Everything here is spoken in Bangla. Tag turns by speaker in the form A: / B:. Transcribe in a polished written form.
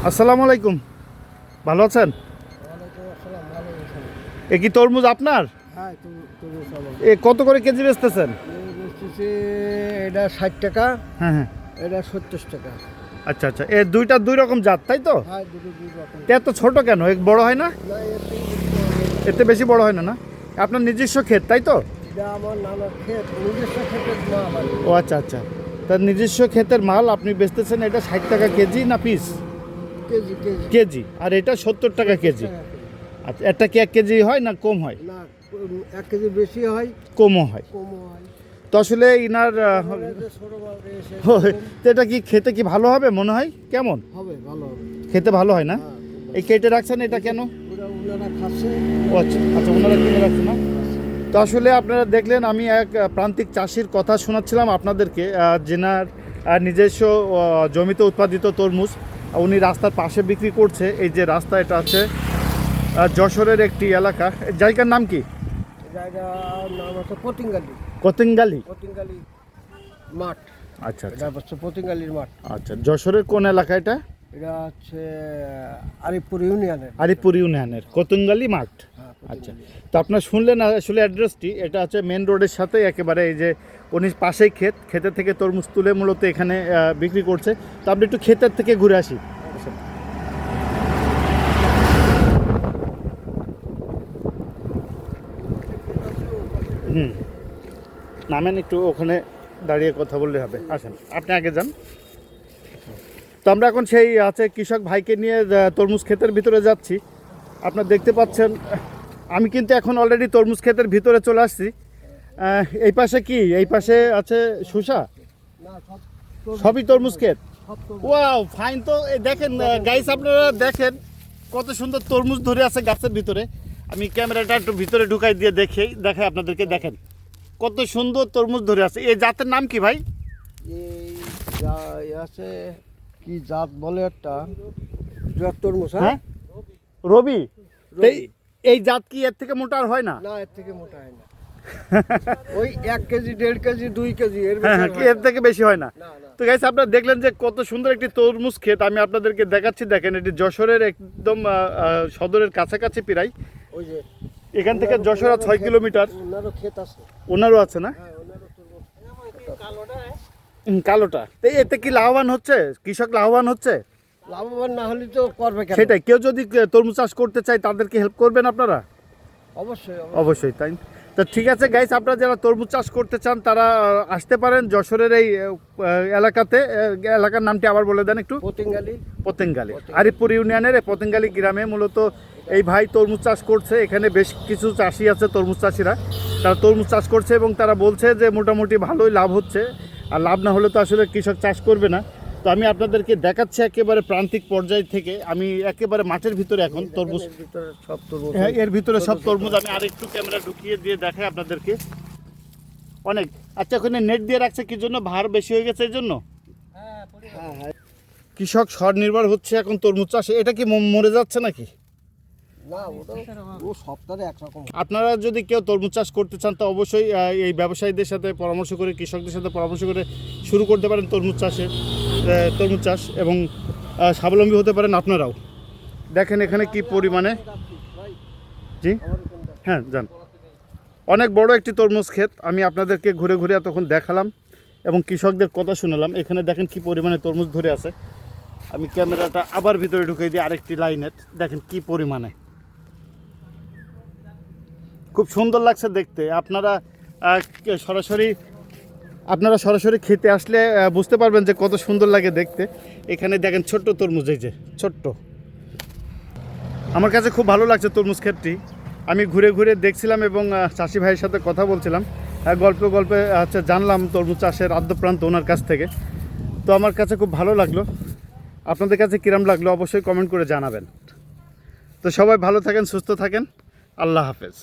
A: আসসালামু আলাইকুম, ভালো আছেন? এ কি তরমুজ আপনার?
B: হ্যাঁ,
A: এ কত করে কেজি বেচতেছেন?
B: এটা 60 টাকা,
A: হ্যাঁ হ্যাঁ,
B: এটা 70 টাকা।
A: আচ্ছা আচ্ছা, এ দুইটা দুই রকম জাত তাই তো?
B: হ্যাঁ, দুটো দুই রকম।
A: এত ছোট কেন? এ বড় হয় না?
B: না, এর
A: এতে বেশি বড় হয় না? না, আপনার নিজস্ব ক্ষেত তাই তো?
B: এটা আমার নানার ক্ষেত, নিজস্ব ক্ষেতের মাল।
A: ও আচ্ছা আচ্ছা, তার নিজস্ব ক্ষেতের মাল আপনি বেচতেছেন। এটা 60 টাকা কেজি না পিস?
B: Kg kg
A: kg. আর এটা 70 টাকা কেজি। আচ্ছা, এটা কি 1 কেজি হয় না কম হয়?
B: না, 1 কেজি বেশি হয়,
A: কমও হয়।
B: কমও হয়।
A: তো আসলে ইনার
B: ছোট মাল এসে
A: তো এটা কি খেতে কি ভালো হবে মনে হয়? কেমন
B: হবে, ভালো হবে।
A: খেতে? ভালো হয় না?
B: হ্যাঁ,
A: এই কেটে রাখছেন এটা কেন?
B: ওনারা খাচ্ছে।
A: ও আচ্ছা আচ্ছা, ওনারা কিনে রাখছে না? তো আসলে আপনারা দেখলেন, আমি এক প্রান্তিক চাষির কথা শোনাচ্ছিলাম আপনাদেরকে, যেনার নিজস্ব জমিতে উৎপাদিত তরমুজ উনি রাস্তার পাশে বিক্রি করছে। এই যে রাস্তা, এটা আছে যশোরের একটি এলাকা। জায়গার নাম কি?
B: জায়গার নাম হচ্ছে পতিঙ্গালি।
A: কতিঙ্গালি?
B: পতিঙ্গালি মাঠ।
A: আচ্ছা
B: এটা
A: আচ্ছা
B: হচ্ছে পতিঙ্গালির মাঠ।
A: আচ্ছা, যশোরের কোন এলাকা এটা?
B: এটা হচ্ছে আরিফপুর ইউনিয়নের।
A: আরিপুর ইউনিয়নের কতিঙ্গালি মাঠ।
B: হ্যাঁ,
A: আচ্ছা, তো আপনার শুনলেন আসলে অ্যাড্রেসটি। এটা হচ্ছে মেন রোডের সাথে একেবারে, এই যে উনি পাশেই ক্ষেতের থেকে তরমুজ তুলে মূলত এখানে বিক্রি করছে। তো আপনি একটু ক্ষেতের থেকে ঘুরে আসি। হুম, নামেন একটু, ওখানে দাঁড়িয়ে কথা বললে হবে। আসেন, আপনি আগে যান। তো আমরা এখন সেই আছে কৃষক ভাইকে নিয়ে তরমুজ ক্ষেতের ভিতরে যাচ্ছি। আপনারা দেখতে পাচ্ছেন, আমি কিন্তু এখন অলরেডি তরমুজ ক্ষেতের ভিতরে চলে আসছি। এই পাশে কি? এই পাশে আছে শসা,
B: না,
A: সবই তরমুজ ক্ষেত।
B: সব তরমুজ।
A: Wow, fine. তো এই দেখেন গাইস, আপনারা দেখেন কত সুন্দর তরমুজ ধরে আছে গাছের ভিতরে। আমি ক্যামেরাটা একটু ভিতরে ঢুকাই দিয়ে দেখাই আপনাদেরকে। দেখেন কত সুন্দর তরমুজ ধরে আছে। এই জাতের নাম কি ভাই?
B: এই আছে কি জাত বলে একটা তরমুজ।
A: হ্যাঁ,
B: হ্যাঁ,
A: রবি। তো এই জাত কি এর থেকে মোটা আর হয় না?
B: না, এর থেকে মোটা হয় না। ওই 1 কেজি 1.5 কেজি 2 কেজি এর
A: হ্যাঁ
B: বেশি
A: হ্যাঁ,
B: হয়
A: এর থেকে বেশি হয় না।
B: না, না।
A: তো গাইস, আপনারা দেখলেন যে কত সুন্দর একটি তরমুজ ক্ষেত আমি আপনাদেরকে দেখাচ্ছি। দেখেন, এটি যশোরের একদম সদরের কাছাকাছি প্রায়।
B: ওই যে
A: এখান থেকে যশোর 6 কিলোমিটার।
B: ওনারও ক্ষেত আছে।
A: ওনারও আছে না?
B: হ্যাঁ, ওনারও তরমুজ।
A: কালোটা। তো এতে কি লাভবান হচ্ছে? কৃষক লাভবান হচ্ছে?
B: লাভবান না হলে তো করবে কেন?
A: সেটাই, কেউ যদি তরমুজ চাষ করতে চায় তাদেরকে হেল্প করবেন আপনারা?
B: অবশ্যই,
A: অবশ্যই, তাই। তো ঠিক আছে গাইস, আপনারা যারা তরমুজ চাষ করতে চান তারা আসতে পারেন যশোরের এই এলাকাতে। এলাকার নামটি আবার বলে দেন একটু।
B: পতিঙ্গালি।
A: পতেঙ্গালি, আরিফপুর ইউনিয়নের পতেঙ্গালি গ্রামে মূলত এই ভাই তরমুজ চাষ করছে। এখানে বেশ কিছু চাষি আছে, তরমুজ চাষিরা, তারা তরমুজ চাষ করছে এবং তারা বলছে যে মোটামুটি ভালোই লাভ হচ্ছে। আর লাভ না হলে তো আসলে কৃষক চাষ করবে না। তো আমি আপনাদেরকে দেখাচ্ছি একেবারে প্রান্তিক পর্যায় থেকে। আমি একেবারে মাঠের ভিতরে এখন তরমুজ।
B: এর ভিতরে সব তরমুজ।
A: হ্যাঁ, এর ভিতরে সব তরমুজ। আমি আরেকটু ক্যামেরা ঢুকিয়ে দিয়ে দেখাই আপনাদেরকে। অনেক। আচ্ছা, ওখানে নেট দিয়ে রাখছে কি জন্য? ভার বেশি হয়ে গেছে এই জন্য?
B: হ্যাঁ, হ্যাঁ।
A: কৃষক স্বনির্ভর হচ্ছে এখন তরমুজ চাষে। এটা কি মরে যাচ্ছে নাকি?
B: না, ও সপ্তাহে একরকম।
A: আপনারা যদি কেউ তরমুজ চাষ করতে চান তো অবশ্যই এই ব্যবসায়ীদের সাথে পরামর্শ করে, কৃষকদের সাথে পরামর্শ করে শুরু করতে পারেন তরমুজ চাষ এবং স্বাবলম্বী হতে পারেন আপনারাও। দেখেন এখানে কি পরিমাণে। জি হ্যাঁ, যান। অনেক বড় একটি তরমুজ ক্ষেত আমি আপনাদেরকে ঘুরে ঘুরে তখন দেখালাম এবং কৃষকদের কথা শুনলাম। এখানে দেখেন কি পরিমাণে তরমুজ ধরে আছে। আমি ক্যামেরাটা আবার ভিতরে ঢুকিয়ে দিই আরেকটি লাইনের। দেখেন কি পরিমাণে, খুব সুন্দর লাগছে দেখতে। আপনারা সরাসরি খেতে আসলে বুঝতে পারবেন যে কত সুন্দর লাগে দেখতে। এখানে দেখেন ছোট্ট তরমুজ, এই যে ছোট্ট। আমার কাছে খুব ভালো লাগছে তরমুজ ক্ষেতটি। আমি ঘুরে ঘুরে দেখছিলাম এবং চাষি ভাইয়ের সাথে কথা বলছিলাম। গল্পে জানলাম তরমুজ চাষের আদ্যপ্রান্ত ওনার কাছ থেকে। তো আমার কাছে খুব ভালো লাগলো। আপনাদের কাছে কিরম লাগলো অবশ্যই কমেন্ট করে জানাবেন। তো সবাই ভালো থাকেন, সুস্থ থাকেন। আল্লাহ হাফেজ।